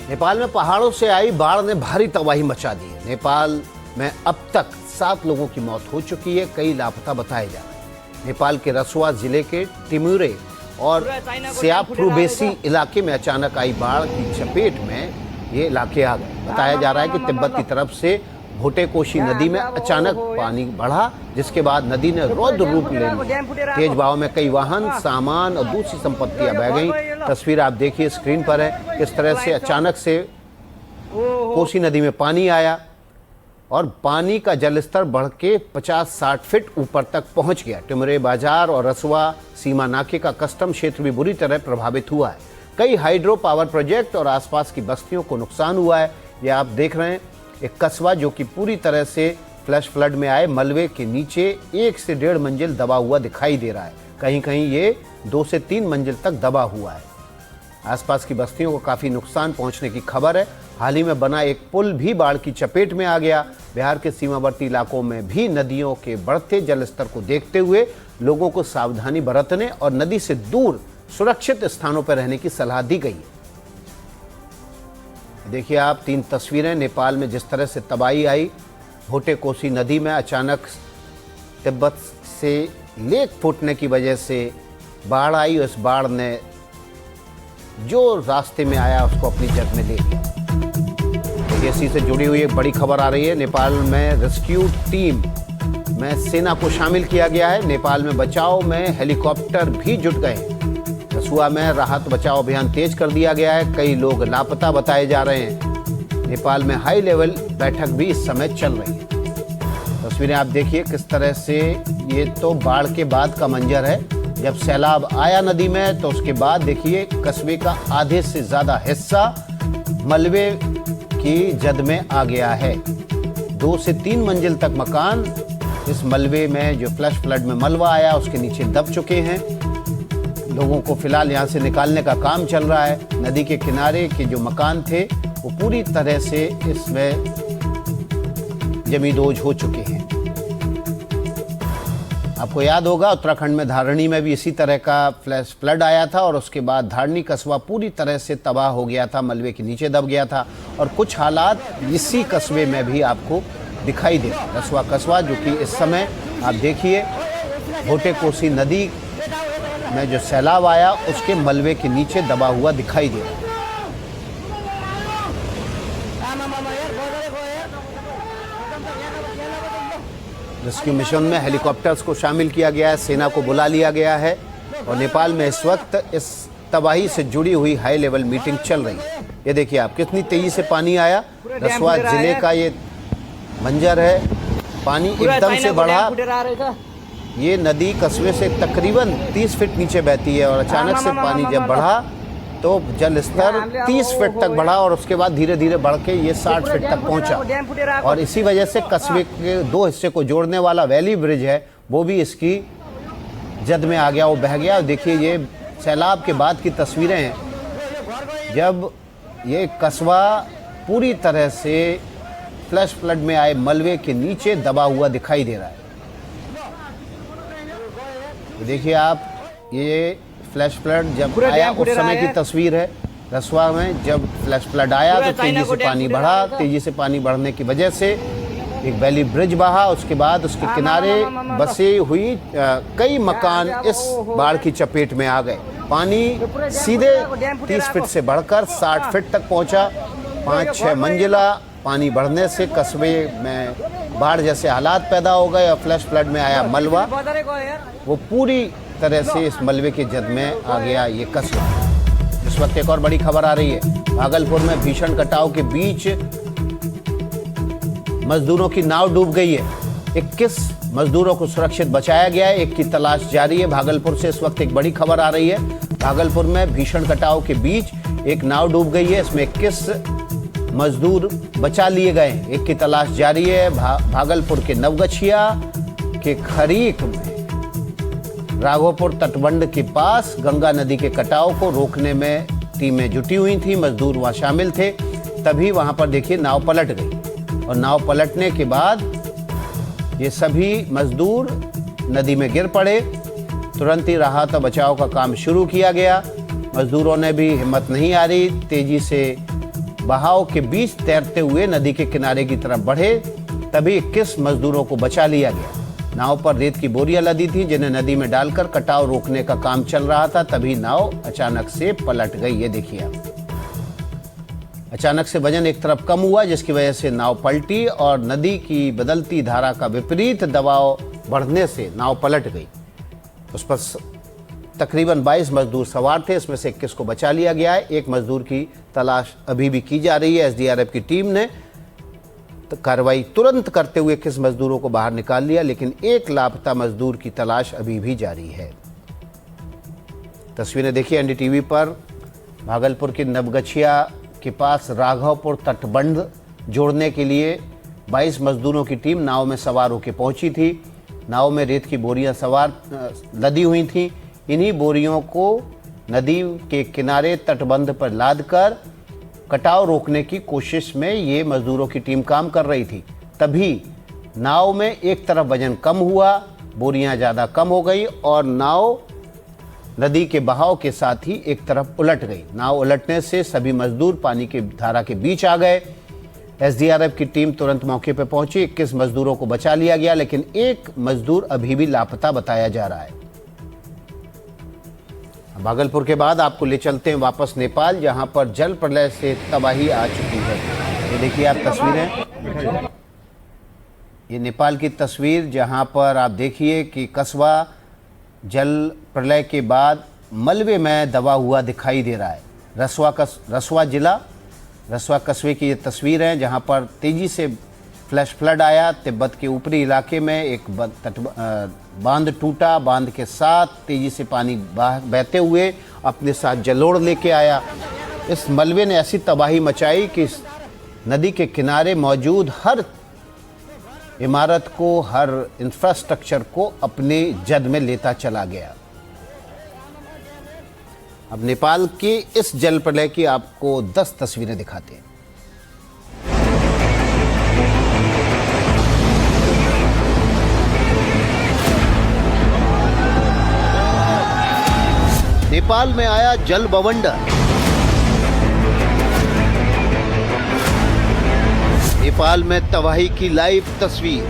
नेपाल में पहाड़ों से आई बाढ़ ने भारी तबाही मचा दी है। नेपाल में अब तक 7 लोगों की मौत हो चुकी है, कई लापता बताए जा रहे हैं। नेपाल के रसुआ जिले के टिमुरे और सियाफ्रुबेसी इलाके में अचानक आई बाढ़ की चपेट में ये इलाके आ गए। बताया जा रहा है कि तिब्बत की तरफ से भोटेकोशी नदी में अचानक पानी बढ़ा, जिसके बाद नदी ने रौद्र रूप ले लिया। तेज बहाव में कई वाहन, सामान और दूसरी संपत्तियां बह गईं। तस्वीर आप देखिए स्क्रीन पर है, किस तरह से अचानक से कोसी नदी में पानी आया और पानी का जलस्तर बढ़ के 50-60 फीट ऊपर तक पहुंच गया। टिमरे बाजार और रसुआ सीमा नाके का कस्टम क्षेत्र भी बुरी तरह प्रभावित हुआ है। कई हाइड्रो पावर प्रोजेक्ट और आसपास की बस्तियों को नुकसान हुआ है। ये आप देख रहे हैं एक कस्बा जो कि पूरी तरह से फ्लैश फ्लड में आए मलबे के नीचे 1 से 1.5 मंजिल दबा हुआ दिखाई दे रहा है। कहीं कहीं ये 2 से 3 मंजिल तक दबा हुआ है। आसपास की बस्तियों को काफ़ी नुकसान पहुंचने की खबर है। हाल ही में बना एक पुल भी बाढ़ की चपेट में आ गया। बिहार के सीमावर्ती इलाकों में भी नदियों के बढ़ते जलस्तर को देखते हुए लोगों को सावधानी बरतने और नदी से दूर सुरक्षित स्थानों पर रहने की सलाह दी गई है। देखिए आप 3 तस्वीरें नेपाल में जिस तरह से तबाही आई। भोटेकोशी नदी में अचानक तिब्बत से लेक फूटने की वजह से बाढ़ आई। उस बाढ़ ने जो रास्ते में आया उसको अपनी जद में ले लिया। इसी से जुड़ी हुई एक बड़ी खबर आ रही है। नेपाल में रेस्क्यू टीम में सेना को शामिल किया गया है। नेपाल में बचाव में हेलीकॉप्टर भी जुट गए। रसुआ में राहत बचाव अभियान तेज कर दिया गया है। कई लोग लापता बताए जा रहे हैं। नेपाल में हाई लेवल बैठक भी इस समय चल रही है। तस्वीरें आप देखिए किस तरह से, ये तो बाढ़ के बाद का मंजर है। जब सैलाब आया नदी में तो उसके बाद देखिए कस्बे का आधे से ज़्यादा हिस्सा मलबे की जद में आ गया है। 2 से 3 मंजिल तक मकान इस मलबे में, जो फ्लैश फ्लड में मलबा आया उसके नीचे दब चुके हैं। लोगों को फिलहाल यहाँ से निकालने का काम चल रहा है। नदी के किनारे के जो मकान थे वो पूरी तरह से इसमें जमींदोज हो चुके हैं। आपको याद होगा उत्तराखंड में धारणी में भी इसी तरह का फ्लैश फ्लड आया था और उसके बाद धारणी कस्बा पूरी तरह से तबाह हो गया था, मलबे के नीचे दब गया था। और कुछ हालात इसी कस्बे में भी आपको दिखाई दे। रसुआ कस्बा जो कि इस समय आप देखिए भोटेकोशी नदी में जो सैलाब आया उसके मलबे के नीचे दबा हुआ दिखाई दे रहा है। रेस्क्यू मिशन में हेलीकॉप्टर्स को शामिल किया गया है, सेना को बुला लिया गया है और नेपाल में इस वक्त इस तबाही से जुड़ी हुई हाई लेवल मीटिंग चल रही है। ये देखिए आप कितनी तेजी से पानी आया। रसुआ जिले का ये मंजर है। पानी एकदम से बढ़ा। ये नदी कस्बे से तकरीबन 30 फीट नीचे बहती है और अचानक से पानी जब बढ़ा तो जल स्तर 30 फीट तक बढ़ा और उसके बाद धीरे धीरे बढ़ के ये 60 फीट तक पहुंचा। और इसी वजह से कस्बे के 2 हिस्से को जोड़ने वाला वैली ब्रिज है वो भी इसकी जद में आ गया, वो बह गया। देखिए ये सैलाब के बाद की तस्वीरें हैं जब ये कस्बा पूरी तरह से फ्लैश फ्लड में आए मलबे के नीचे दबा हुआ दिखाई दे रहा है। देखिए आप ये फ्लैश फ्लड जब आया उस समय की तस्वीर है। रसुआ में जब फ्लैश फ्लड आया तो तेजी से पानी बढ़ा। तेजी से पानी बढ़ने की वजह से एक वैली ब्रिज बहा। उसके बाद उसके किनारे बसे हुई कई मकान इस बाढ़ की चपेट में आ गए। पानी सीधे 30 फीट से बढ़कर 60 फीट तक पहुंचा। 5-6 मंजिला पानी बढ़ने से कस्बे में बाढ़ जैसे हालात पैदा हो गए और फ्लैश फ्लड में आया मलबा वो पूरी तरह से इस मलबे के जद में आ गया ये कस्बा। इस वक्त एक और बड़ी खबर आ रही है। भागलपुर में भीषण कटाव के बीच मजदूरों की नाव डूब गई है। 21 मजदूरों को सुरक्षित बचाया गया है। एक की तलाश जारी है। भागलपुर से इस वक्त एक बड़ी खबर आ रही है। भागलपुर में भीषण कटाव के बीच एक नाव डूब गई है। इसमें 21 मजदूर बचा लिए गए। एक की तलाश जारी है। भागलपुर के नवगछिया के खरीक में राघोपुर तटबंध के पास गंगा नदी के कटाव को रोकने में टीमें जुटी हुई थी। मजदूर वहां शामिल थे। तभी वहां पर देखिए नाव पलट गई और नाव पलटने के बाद ये सभी मजदूर नदी में गिर पड़े। तुरंत ही राहत और बचाव का काम शुरू किया गया। मजदूरों ने भी हिम्मत नहीं हारी, तेजी से बहाव के बीच तैरते हुए नदी के किनारे की तरफ बढ़े, तभी 21 मजदूरों को बचा लिया गया। नाव पर रेत की बोरियां लदी थी, जिन्हें नदी में डालकर कटाव रोकने का काम चल रहा था। तभी नाव अचानक से पलट गई। ये देखिए आप, अचानक से वजन एक तरफ कम हुआ, जिसकी वजह से नाव पलटी और नदी की बदलती धारा का विपरीत दबाव बढ़ने से नाव पलट गई। उस पर तकरीबन 22 मजदूर सवार थे, इसमें से 21 को बचा लिया गया है। एक मजदूर की तलाश अभी भी की जा रही है। एसडीआरएफ की टीम ने कार्रवाई तुरंत करते हुए 21 मजदूरों को बाहर निकाल लिया, लेकिन एक लापता मजदूर की तलाश अभी भी जारी है। तस्वीरें देखिए एनडीटीवी पर। भागलपुर के नवगछिया के पास राघवपुर तटबंध जोड़ने के लिए 22 मजदूरों की टीम नाव में सवार होकर पहुंची थी। नाव में रेत की बोरियां लदी हुई थीं। इन्हीं बोरियों को नदी के किनारे तटबंध पर लादकर कटाव रोकने की कोशिश में ये मजदूरों की टीम काम कर रही थी। तभी नाव में एक तरफ वजन कम हुआ, बोरियां ज़्यादा कम हो गई और नाव नदी के बहाव के साथ ही एक तरफ उलट गई। नाव उलटने से सभी मजदूर पानी की धारा के बीच आ गए। एसडीआरएफ की टीम तुरंत मौके पर पहुंची। 21 मजदूरों को बचा लिया गया, लेकिन एक मजदूर अभी भी लापता बताया जा रहा है। भागलपुर के बाद आपको ले चलते हैं वापस नेपाल, जहां पर जल प्रलय से तबाही आ चुकी है। ये देखिए आप तस्वीरें, ये नेपाल की तस्वीर, जहां पर आप देखिए कि कस्बा जल प्रलय के बाद मलबे में दबा हुआ दिखाई दे रहा है। रसवा जिला रसवा कस्बे की ये तस्वीर है, जहां पर तेजी से फ्लैश फ्लड आया। तिब्बत के ऊपरी इलाके में एक बांध टूटा। बांध के साथ तेजी से पानी बहते हुए अपने साथ जलोढ़ लेके आया। इस मलबे ने ऐसी तबाही मचाई कि इस नदी के किनारे मौजूद हर इमारत को, हर इंफ्रास्ट्रक्चर को अपने जद में लेता चला गया। अब नेपाल के इस जल प्रलय की आपको 10 तस्वीरें दिखाते हैं। नेपाल में आया जल बवंडर। नेपाल में तबाही की लाइव तस्वीर।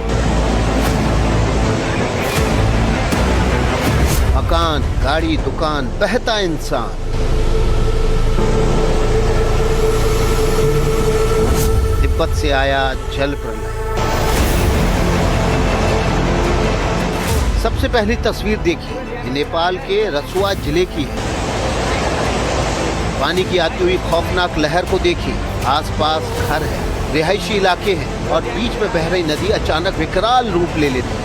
मकान, गाड़ी, दुकान, बहता इंसान। तिब्बत से आया जल प्रलय। सबसे पहली तस्वीर देखिए, ये नेपाल के रसुआ जिले की है। पानी की आती हुई खौफनाक लहर को देखिए। आसपास घर है, रिहायशी इलाके हैं और बीच में बह रही नदी अचानक विकराल रूप ले लेती है।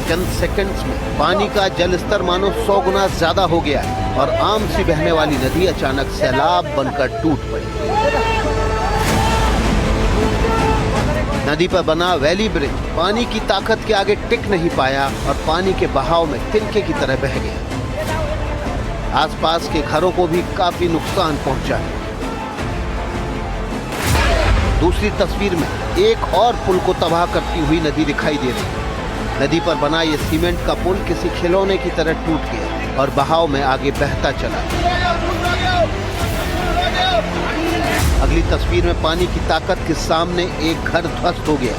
चंद सेकंड्स में पानी का जल स्तर मानो 100 गुना ज्यादा हो गया है और आम सी बहने वाली नदी अचानक सैलाब बनकर टूट पड़ी। नदी पर बना वैली ब्रिज पानी की ताकत के आगे टिक नहीं पाया और पानी के बहाव में तिनके की तरह बह गया। आसपास के घरों को भी काफी नुकसान पहुंचा है। दूसरी तस्वीर में एक और पुल को तबाह करती हुई नदी दिखाई दे रही है। नदी पर बना ये सीमेंट का पुल किसी खिलौने की तरह टूट गया और बहाव में आगे बहता चला। अगली तस्वीर में पानी की ताकत के सामने एक घर ध्वस्त हो गया।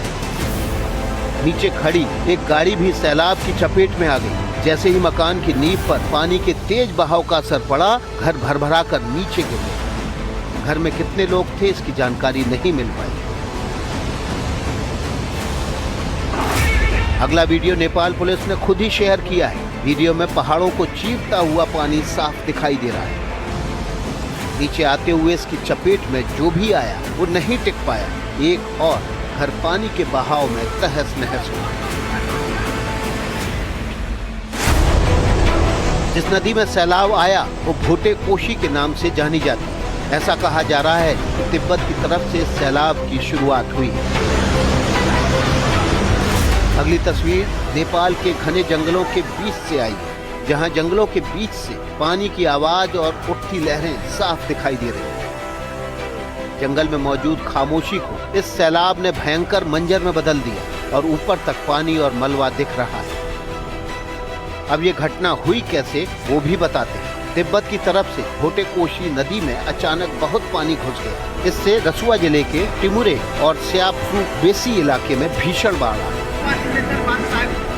नीचे खड़ी एक गाड़ी भी सैलाब की चपेट में आ गई। जैसे ही मकान की नींव पर पानी के तेज बहाव का असर पड़ा, घर भरभरा कर नीचे गिर गया। घर में कितने लोग थे इसकी जानकारी नहीं मिल पाई। अगला वीडियो नेपाल पुलिस ने खुद ही शेयर किया है। वीडियो में पहाड़ों को चीरता हुआ पानी साफ दिखाई दे रहा है। नीचे आते हुए इसकी चपेट में जो भी आया वो नहीं टिक पाया। एक और घर पानी के बहाव में तहस नहस हुआ। जिस नदी में सैलाब आया वो भोटे कोशी के नाम से जानी जाती है। ऐसा कहा जा रहा है कि तिब्बत की तरफ से सैलाब की शुरुआत हुई। अगली तस्वीर नेपाल के घने जंगलों के बीच से आई है, जहां जंगलों के बीच से पानी की आवाज और उठती लहरें साफ दिखाई दे रही हैं। जंगल में मौजूद खामोशी को इस सैलाब ने भयंकर मंजर में बदल दिया और ऊपर तक पानी और मलबा दिख रहा है। अब ये घटना हुई कैसे वो भी बताते हैं। तिब्बत की तरफ से होटेकोशी नदी में अचानक बहुत पानी घुस गया। इससे रसुआ जिले के टिमुरे और स्यापरू बेसी इलाके में भीषण बाढ़ आई।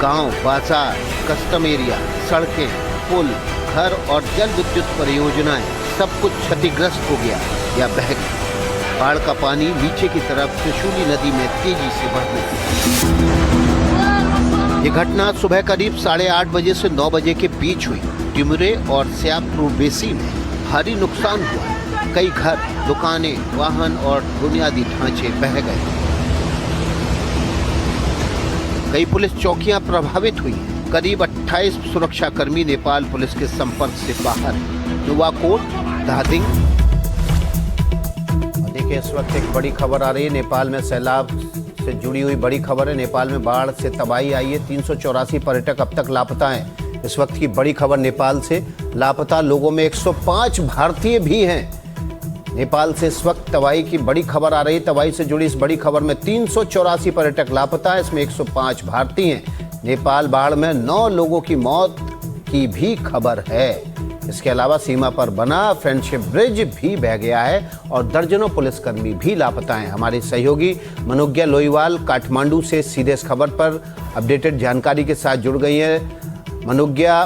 गांव, बाजार, कस्टम एरिया, सड़कें, पुल, घर और जल विद्युत परियोजनाएं सब कुछ क्षतिग्रस्त हो गया या बह गया। बाढ़ का पानी नीचे की तरफ त्रिशूली नदी में तेजी से बढ़ने लगा। ये घटना सुबह करीब 8:30 बजे से 9 बजे के बीच हुई। टिमुरे और स्यापरू बेसी में भारी नुकसान हुआ। कई घर, दुकानें, वाहन और बुनियादी ढांचे बह गए। कई पुलिस चौकियां प्रभावित हुई। करीब 28 सुरक्षाकर्मी नेपाल पुलिस के संपर्क से बाहर हैं। नुवाकोट, धादिंग। देखिए, इस वक्त एक बड़ी खबर आ रही है। नेपाल में सैलाब से जुड़ी हुई बड़ी खबर है। नेपाल में बाढ़ से तबाही आई है। 384 पर्यटक अब तक लापता हैं। इस वक्त की बड़ी खबर नेपाल से। लापता लोगों में 105 भारतीय भी हैं। नेपाल से इस वक्त तबाही की बड़ी खबर आ रही है। तबाही से जुड़ी इस बड़ी खबर में 384 पर्यटक लापता है, इसमें 105 भारतीय हैं। नेपाल बाढ़ में 9 लोगों की मौत की भी खबर है। इसके अलावा सीमा पर बना फ्रेंडशिप ब्रिज भी बह गया है और दर्जनों पुलिसकर्मी भी लापता हैं। हमारे सहयोगी मनुग्या लोईवाल काठमांडू से सीधे इस खबर पर अपडेटेड जानकारी के साथ जुड़ गई हैं। मनुग्या,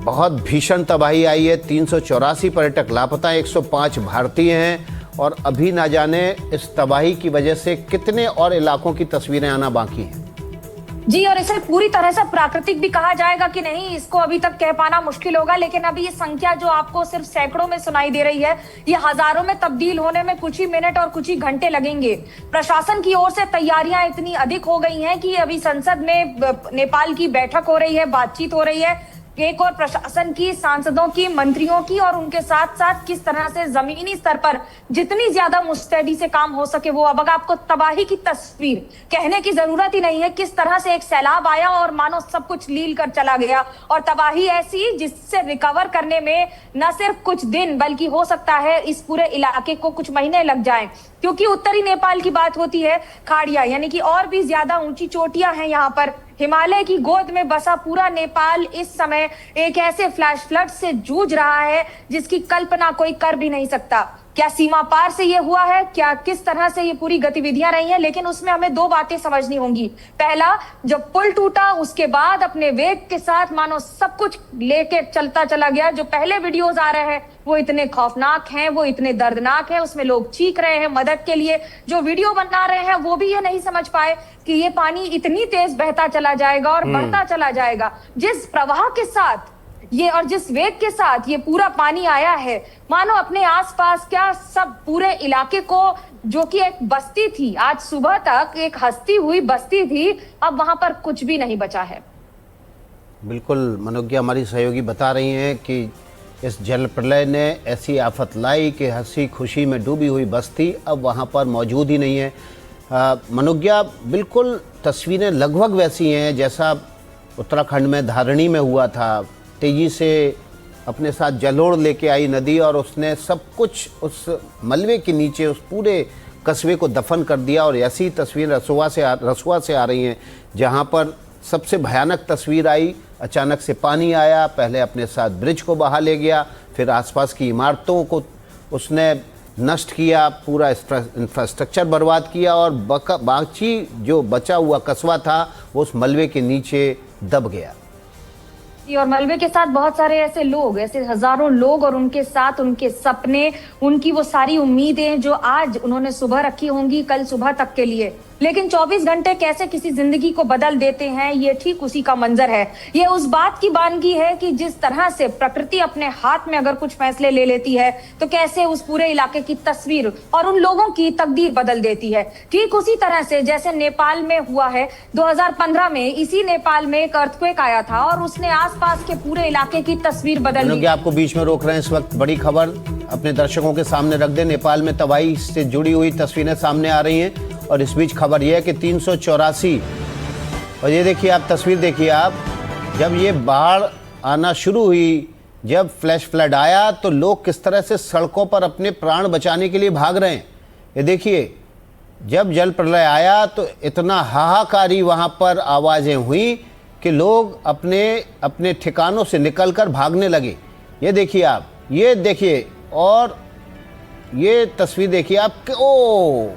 बहुत भीषण तबाही आई है। 384 पर्यटक लापता हैं, 105 भारतीय हैं और अभी ना जाने इस तबाही की वजह से कितने और इलाकों की तस्वीरें आना बाकी हैं। जी, और इसे पूरी तरह से प्राकृतिक भी कहा जाएगा कि नहीं, इसको अभी तक कह पाना मुश्किल होगा। लेकिन अभी ये संख्या जो आपको सिर्फ सैकड़ों में सुनाई दे रही है, ये हजारों में तब्दील होने में कुछ ही मिनट और कुछ ही घंटे लगेंगे। प्रशासन की ओर से तैयारियां इतनी अधिक हो गई हैं कि अभी संसद में नेपाल की बैठक हो रही है, बातचीत हो रही है। एक और प्रशासन की, सांसदों की, मंत्रियों की, और उनके साथ साथ किस तरह से जमीनी स्तर पर जितनी ज्यादा मुस्तैदी से काम हो सके वो। अब आपको तबाही की तस्वीर कहने की जरूरत ही नहीं है। किस तरह से एक सैलाब आया और मानो सब कुछ लील कर चला गया, और तबाही ऐसी जिससे रिकवर करने में न सिर्फ कुछ दिन बल्कि हो सकता है इस पूरे इलाके को कुछ महीने लग जाएं। क्योंकि उत्तरी नेपाल की बात होती है, खाड़िया यानी कि और भी ज्यादा ऊंची चोटियां हैं यहाँ पर। हिमालय की गोद में बसा पूरा नेपाल इस समय एक ऐसे फ्लैश फ्लड से जूझ रहा है जिसकी कल्पना कोई कर भी नहीं सकता। क्या सीमा पार से ये हुआ है, क्या किस तरह से ये पूरी गतिविधियां रही हैं, लेकिन उसमें हमें 2 बातें समझनी होंगी। पहला, जब पुल टूटा उसके बाद अपने वेग के साथ मानो सब कुछ लेके चलता चला गया। जो पहले वीडियोस आ रहे हैं वो इतने खौफनाक हैं, वो इतने दर्दनाक हैं, उसमें लोग चीख रहे हैं मदद के लिए। जो वीडियो बना रहे हैं वो भी ये नहीं समझ पाए कि ये पानी इतनी तेज बहता चला जाएगा और बढ़ता चला जाएगा। जिस प्रवाह के साथ ये और जिस वेग के साथ ये पूरा पानी आया है, मानो अपने आसपास क्या सब पूरे इलाके को, जो कि एक बस्ती थी, आज सुबह तक एक हंसती हुई बस्ती थी, अब वहां पर कुछ भी नहीं बचा है। बिल्कुल मनुग्या, हमारी सहयोगी बता रही हैं कि इस जल प्रलय ने ऐसी आफत लाई कि हंसी खुशी में डूबी हुई बस्ती अब वहां पर मौजूद ही नहीं है। मनुग्या, बिल्कुल तस्वीरें लगभग वैसी हैं जैसा उत्तराखंड में धारणी में हुआ था। तेजी से अपने साथ जलोढ़ लेके आई नदी और उसने सब कुछ उस मलबे के नीचे उस पूरे कस्बे को दफन कर दिया। और ऐसी तस्वीर रसुआ से आ रही हैं जहां पर सबसे भयानक तस्वीर आई, अचानक से पानी आया, पहले अपने साथ ब्रिज को बहा ले गया, फिर आसपास की इमारतों को उसने नष्ट किया, पूरा इंफ्रास्ट्रक्चर बर्बाद किया और बाकी जो बचा हुआ कस्बा था वो उस मलबे के नीचे दब गया। और मलबे के साथ बहुत सारे ऐसे लोग, ऐसे हजारों लोग, और उनके साथ उनके सपने, उनकी वो सारी उम्मीदें जो आज उन्होंने सुबह रखी होंगी कल सुबह तक के लिए। लेकिन 24 घंटे कैसे किसी जिंदगी को बदल देते हैं, ये ठीक उसी का मंजर है। ये उस बात की वानगी है कि जिस तरह से प्रकृति अपने हाथ में अगर कुछ फैसले ले लेती है तो कैसे उस पूरे इलाके की तस्वीर और उन लोगों की तकदीर बदल देती है। ठीक उसी तरह से जैसे नेपाल में हुआ है 2015 में, इसी नेपाल में एक अर्थक्वेक आया था और उसने आसपास के पूरे इलाके की तस्वीर बदल दी। आपको बीच में रोक रहे हैं, इस वक्त बड़ी खबर अपने दर्शकों के सामने रख दे। नेपाल में तबाही से जुड़ी हुई तस्वीरें सामने आ रही हैं और इस बीच खबर यह है कि 384, और ये देखिए आप तस्वीर देखिए आप, जब ये बाढ़ आना शुरू हुई, जब फ्लैश फ्लड आया तो लोग किस तरह से सड़कों पर अपने प्राण बचाने के लिए भाग रहे हैं। ये देखिए, जब जल प्रलय आया तो इतना हाहाकारी वहाँ पर आवाज़ें हुई कि लोग अपने अपने ठिकानों से निकलकर भागने लगे। ये देखिए आप, ये देखिए, और ये तस्वीर देखिए आप। ओ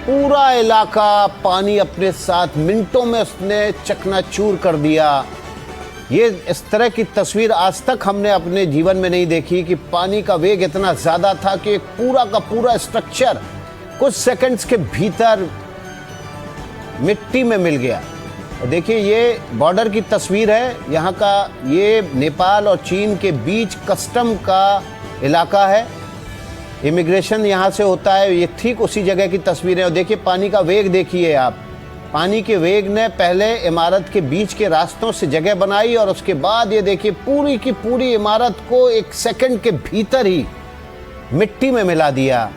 पूरा इलाका पानी अपने साथ मिनटों में उसने चकनाचूर कर दिया। ये इस तरह की तस्वीर आज तक हमने अपने जीवन में नहीं देखी कि पानी का वेग इतना ज़्यादा था कि एक पूरा का पूरा स्ट्रक्चर कुछ सेकंड्स के भीतर मिट्टी में मिल गया। देखिए ये बॉर्डर की तस्वीर है यहाँ का। ये नेपाल और चीन के बीच कस्टम का इलाका है, इमिग्रेशन यहाँ से होता है। ये ठीक उसी जगह की तस्वीर है। और देखिए पानी का वेग देखिए आप। पानी के वेग ने पहले इमारत के बीच के रास्तों से जगह बनाई और उसके बाद ये देखिए पूरी की पूरी इमारत को एक सेकंड के भीतर ही मिट्टी में मिला दिया।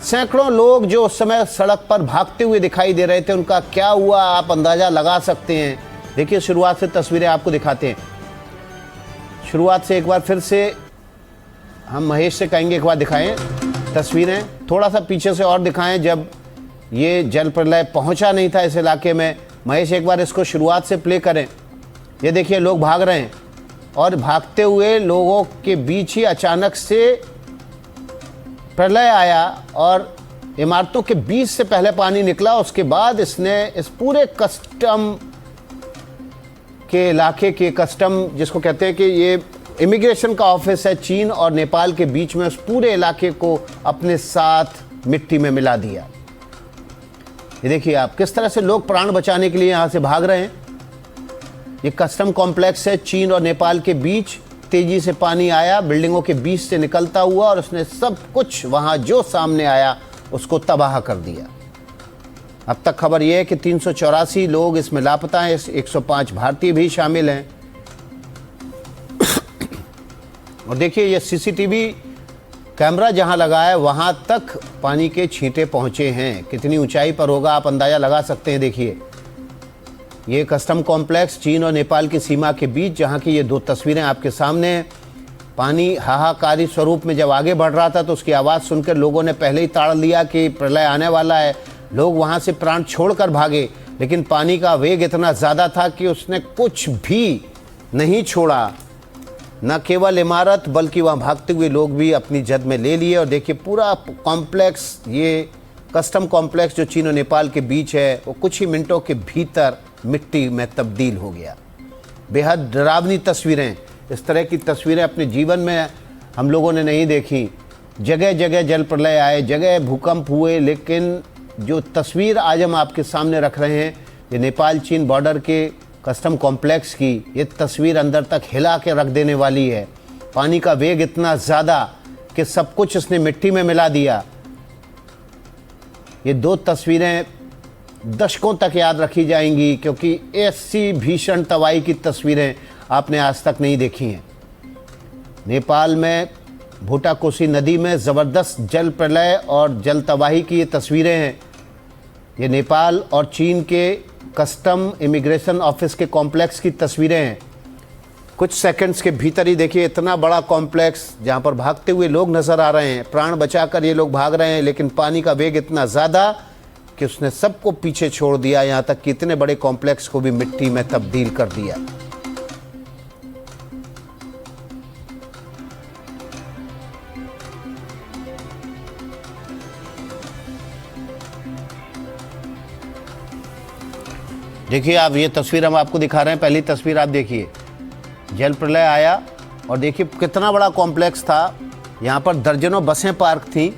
सैकड़ों लोग जो उस समय सड़क पर भागते हुए दिखाई दे रहे थे, उनका क्या हुआ आप अंदाजा लगा सकते हैं। देखिए शुरुआत से तस्वीरें आपको दिखाते हैं। शुरुआत से एक बार फिर से हम महेश से कहेंगे एक बार दिखाएं तस्वीरें, थोड़ा सा पीछे से और दिखाएं जब ये जल प्रलय पहुंचा नहीं था इस इलाके में। महेश एक बार इसको शुरुआत से प्ले करें। ये देखिए लोग भाग रहे हैं और भागते हुए लोगों के बीच ही अचानक से प्रलय आया और इमारतों के बीच से पहले पानी निकला। उसके बाद इसने इस पूरे कस्टम के इलाके के, कस्टम जिसको कहते हैं कि ये इमिग्रेशन का ऑफिस है चीन और नेपाल के बीच में, उस पूरे इलाके को अपने साथ मिट्टी में मिला दिया। ये देखिए आप किस तरह से लोग प्राण बचाने के लिए यहाँ से भाग रहे हैं। ये कस्टम कॉम्प्लेक्स है चीन और नेपाल के बीच। तेजी से पानी आया बिल्डिंगों के बीच से निकलता हुआ और उसने सब कुछ वहाँ जो सामने आया उसको तबाह कर दिया। अब तक खबर यह है कि 384 लोग इसमें लापता हैं, 105 भारतीय भी शामिल हैं। और देखिए ये सीसीटीवी कैमरा जहां लगा है वहां तक पानी के छींटे पहुंचे हैं। कितनी ऊंचाई पर होगा आप अंदाजा लगा सकते हैं। देखिए ये कस्टम कॉम्प्लेक्स चीन और नेपाल की सीमा के बीच, जहां की ये दो तस्वीरें आपके सामने हैं। पानी हाहाकारी स्वरूप में जब आगे बढ़ रहा था तो उसकी आवाज़ सुनकर लोगों ने पहले ही ताड़ लिया कि प्रलय आने वाला है। लोग वहां से प्राण छोड़कर भागे, लेकिन पानी का वेग इतना ज़्यादा था कि उसने कुछ भी नहीं छोड़ा। न केवल इमारत बल्कि वहाँ भागते हुए लोग भी अपनी जद में ले लिए। और देखिए पूरा कॉम्प्लेक्स, ये कस्टम कॉम्प्लेक्स जो चीन और नेपाल के बीच है, वो कुछ ही मिनटों के भीतर मिट्टी में तब्दील हो गया। बेहद डरावनी तस्वीरें। इस तरह की तस्वीरें अपने जीवन में हम लोगों ने नहीं देखी। जगह जगह जल प्रलय आए, जगह भूकंप हुए, लेकिन जो तस्वीर आज हम आपके सामने रख रहे हैं ये नेपाल चीन बॉर्डर के कस्टम कॉम्प्लेक्स की, ये तस्वीर अंदर तक हिला के रख देने वाली है। पानी का वेग इतना ज़्यादा कि सब कुछ इसने मिट्टी में मिला दिया। ये दो तस्वीरें दशकों तक याद रखी जाएंगी, क्योंकि ऐसी भीषण तबाही की तस्वीरें आपने आज तक नहीं देखी हैं। नेपाल में भूटाकोशी नदी में ज़बरदस्त जल प्रलय और जल तबाही की ये तस्वीरें हैं। ये नेपाल और चीन के कस्टम इमिग्रेशन ऑफिस के कॉम्प्लेक्स की तस्वीरें हैं। कुछ सेकंड्स के भीतर ही देखिए इतना बड़ा कॉम्प्लेक्स जहां पर भागते हुए लोग नज़र आ रहे हैं। प्राण बचाकर ये लोग भाग रहे हैं, लेकिन पानी का वेग इतना ज़्यादा कि उसने सबको पीछे छोड़ दिया। यहाँ तक कि इतने बड़े कॉम्प्लेक्स को भी मिट्टी में तब्दील कर दिया। देखिए आप, ये तस्वीर हम आपको दिखा रहे हैं। पहली तस्वीर आप देखिए, जल प्रलय आया और देखिए कितना बड़ा कॉम्प्लेक्स था। यहाँ पर दर्जनों बसें पार्क थीं,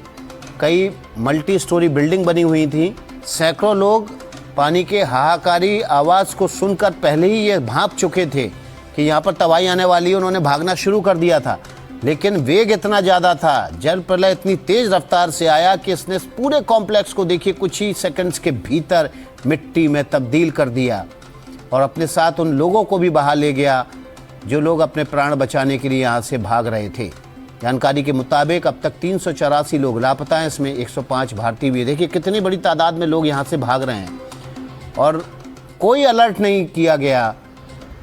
कई मल्टी स्टोरी बिल्डिंग बनी हुई थी। सैकड़ों लोग पानी के हाहाकारी आवाज़ को सुनकर पहले ही ये भांप चुके थे कि यहाँ पर तबाही आने वाली है। उन्होंने भागना शुरू कर दिया था, लेकिन वेग इतना ज़्यादा था, जल प्रलय इतनी तेज़ रफ्तार से आया कि इसने पूरे कॉम्प्लेक्स को देखिए कुछ ही सेकंड्स के भीतर मिट्टी में तब्दील कर दिया और अपने साथ उन लोगों को भी बहा ले गया जो लोग अपने प्राण बचाने के लिए यहाँ से भाग रहे थे। जानकारी के मुताबिक अब तक 384 लोग लापता हैं, इसमें 105 भारतीय भी। देखिए कितनी बड़ी तादाद में लोग यहाँ से भाग रहे हैं और कोई अलर्ट नहीं किया गया।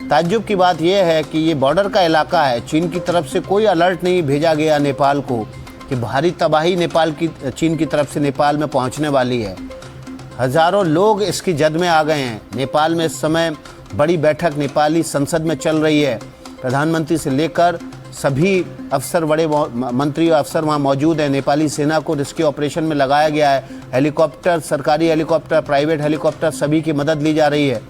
ताज्जुब की बात यह है कि ये बॉर्डर का इलाका है, चीन की तरफ से कोई अलर्ट नहीं भेजा गया नेपाल को कि भारी तबाही चीन की तरफ से नेपाल में पहुँचने वाली है। हज़ारों लोग इसकी जद में आ गए हैं। नेपाल में इस समय बड़ी बैठक नेपाली संसद में चल रही है। प्रधानमंत्री से लेकर सभी अफसर, बड़े मंत्री और अफसर वहाँ मौजूद हैं। नेपाली सेना को रेस्क्यू ऑपरेशन में लगाया गया है। हेलीकॉप्टर, सरकारी हेलीकॉप्टर, प्राइवेट हेलीकॉप्टर, सभी की मदद ली जा रही है।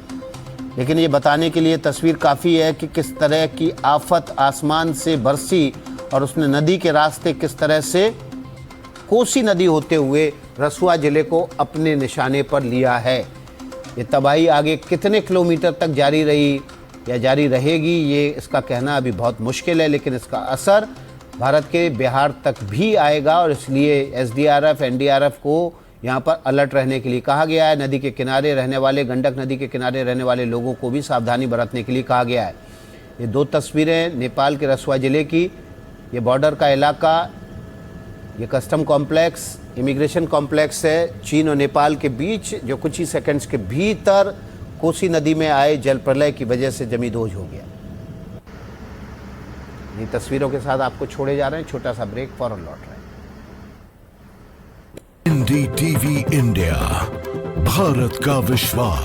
लेकिन ये बताने के लिए तस्वीर काफ़ी है कि किस तरह की आफत आसमान से बरसी और उसने नदी के रास्ते किस तरह से कोसी नदी होते हुए रसुआ जिले को अपने निशाने पर लिया है। ये तबाही आगे कितने किलोमीटर तक जारी रही या जारी रहेगी, ये इसका कहना अभी बहुत मुश्किल है, लेकिन इसका असर भारत के बिहार तक भी आएगा और इसलिए एसडीआरएफ, एनडीआरएफ को यहाँ पर अलर्ट रहने के लिए कहा गया है। नदी के किनारे रहने वाले, गंडक नदी के किनारे रहने वाले लोगों को भी सावधानी बरतने के लिए कहा गया है। ये दो तस्वीरें नेपाल के रसुआ ज़िले की, ये बॉर्डर का इलाका, ये कस्टम कॉम्प्लेक्स, इमिग्रेशन कॉम्प्लेक्स है चीन और नेपाल के बीच, जो कुछ ही सेकंड्स के भीतर कोसी नदी में आए जल प्रलय की वजह से जमींदोज हो गया। ये तस्वीरों के साथ आपको छोड़े जा रहे हैं, छोटा सा ब्रेक, फौरन लौट रहे हैं। NDTV इंडिया, भारत का विश्वास।